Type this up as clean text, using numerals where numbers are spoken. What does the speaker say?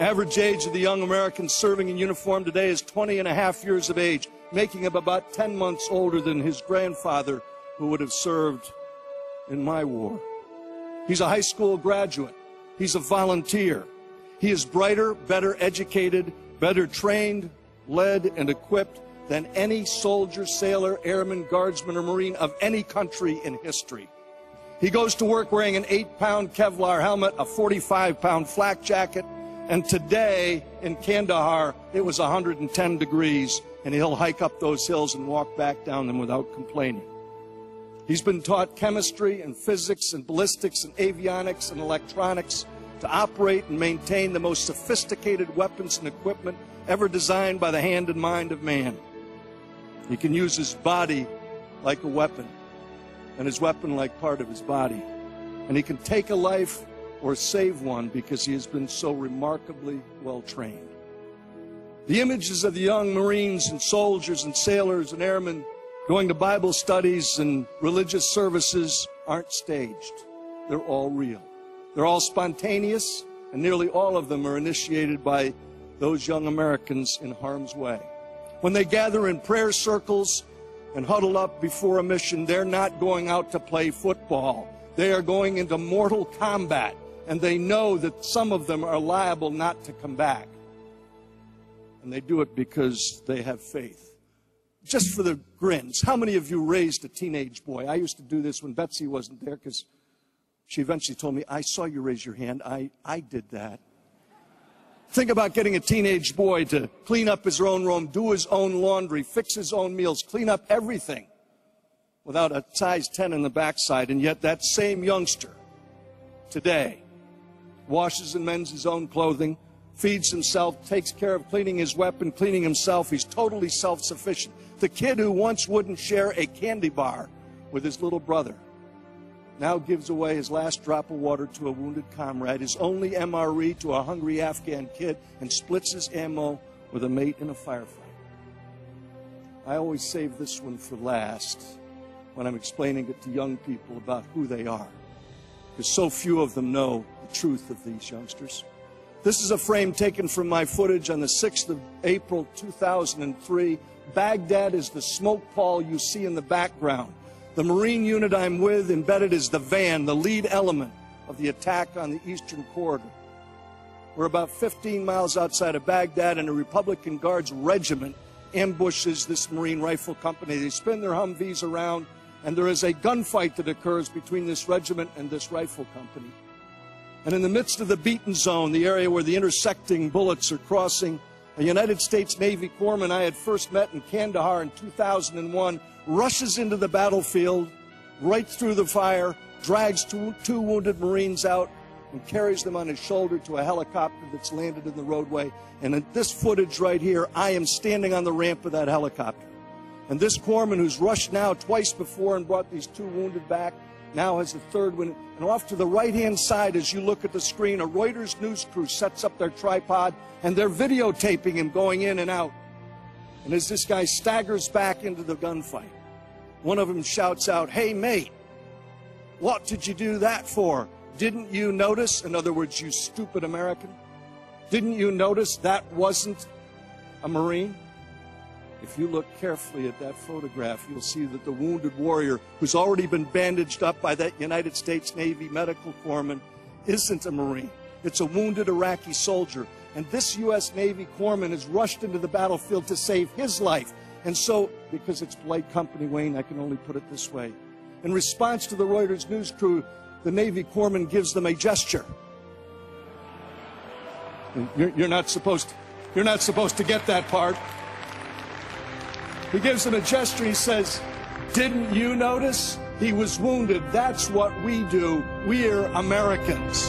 Average age of the young Americans serving in uniform today is 20.5 years of age, making him about 10 months older than his grandfather, who would have served in my war. He's a high school graduate. He's a volunteer. He is brighter, better educated, better trained, led, and equipped than any soldier, sailor, airman, guardsman, or Marine of any country in history. He goes to work wearing an 8-pound Kevlar helmet, a 45-pound flak jacket, and today in Kandahar, it was 110 degrees, and he'll hike up those hills and walk back down them without complaining. He's been taught chemistry and physics and ballistics and avionics and electronics to operate and maintain the most sophisticated weapons and equipment ever designed by the hand and mind of man. He can use his body like a weapon, and his weapon like part of his body. And he can take a life or save one because he has been so remarkably well trained. The images of the young Marines and soldiers and sailors and airmen going to Bible studies and religious services aren't staged. They're all real. They're all spontaneous, and nearly all of them are initiated by those young Americans in harm's way. When they gather in prayer circles and huddle up before a mission, they're not going out to play football. They are going into mortal combat, and they know that some of them are liable not to come back. And they do it because they have faith. Just for the grins, how many of you raised a teenage boy? I used to do this when Betsy wasn't there because she eventually told me, I saw you raise your hand. I did that. Think about getting a teenage boy to clean up his own room, do his own laundry, fix his own meals, clean up everything without a size 10 in the backside. And yet that same youngster today washes and mends his own clothing, feeds himself, takes care of cleaning his weapon, cleaning himself. He's totally self-sufficient. The kid who once wouldn't share a candy bar with his little brother now gives away his last drop of water to a wounded comrade, his only MRE to a hungry Afghan kid, and splits his ammo with a mate in a firefight. I always save this one for last when I'm explaining it to young people about who they are, because so few of them know the truth of these youngsters. This is a frame taken from my footage on the 6th of April, 2003. Baghdad is the smoke pall you see in the background. The Marine unit I'm with embedded is the van, the lead element of the attack on the Eastern Corridor. We're about 15 miles outside of Baghdad, and a Republican Guards regiment ambushes this Marine rifle company. They spin their Humvees around, and there is a gunfight that occurs between this regiment and this rifle company. And in the midst of the beaten zone, the area where the intersecting bullets are crossing, a United States Navy corpsman I had first met in Kandahar in 2001 rushes into the battlefield, right through the fire, drags two wounded Marines out, and carries them on his shoulder to a helicopter that's landed in the roadway. And in this footage right here, I am standing on the ramp of that helicopter. And this corpsman, who's rushed now twice before and brought these two wounded back, now has a third one. And off to the right-hand side, as you look at the screen, a Reuters news crew sets up their tripod, and they're videotaping him going in and out. And as this guy staggers back into the gunfight, one of them shouts out, "Hey, mate, what did you do that for? Didn't you notice?" In other words, you stupid American. Didn't you notice that wasn't a Marine? If you look carefully at that photograph, you'll see that the wounded warrior, who's already been bandaged up by that United States Navy medical corpsman, isn't a Marine. It's a wounded Iraqi soldier. And this U.S. Navy corpsman has rushed into the battlefield to save his life. And so, because it's polite company, Wayne, I can only put it this way. In response to the Reuters news crew, the Navy corpsman gives them a gesture. You're not supposed to get that part. He gives them a gesture. He says, "Didn't you notice? He was wounded. That's what we do. We're Americans."